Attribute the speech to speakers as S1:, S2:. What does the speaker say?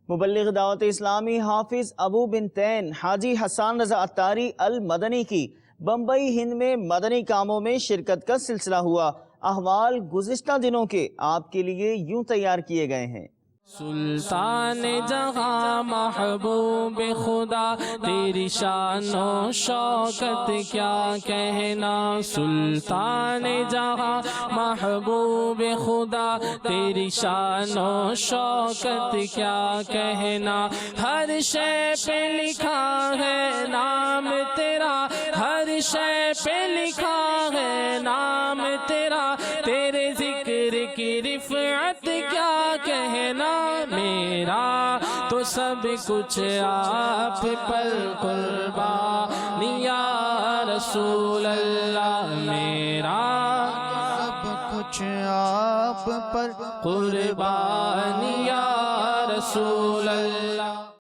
S1: مبلغ دعوت اسلامی حافظ ابو بنتین حاجی حسان رضا عطاری المدنی کی بمبئی ہند میں مدنی کاموں میں شرکت کا سلسلہ ہوا۔ احوال گزشتہ دنوں کے آپ کے لیے یوں تیار کیے گئے ہیں۔
S2: سلطان جہاں محبوب خدا تیری شان و شوکت کیا کہنا، سلطان جہاں محبوب خدا تیری شان و شوکت کیا کہنا، ہر شے پہ لکھا ہے نام تیرا، ہر شے پہ لکھا ہے نام تیرا، تیرے ذکر کی رفعت کیا کہنا، میرا تو سب کچھ آپ پر قربان یا رسول اللہ، میرا
S3: سب کچھ آپ پر
S2: قربان یا رسول اللہ۔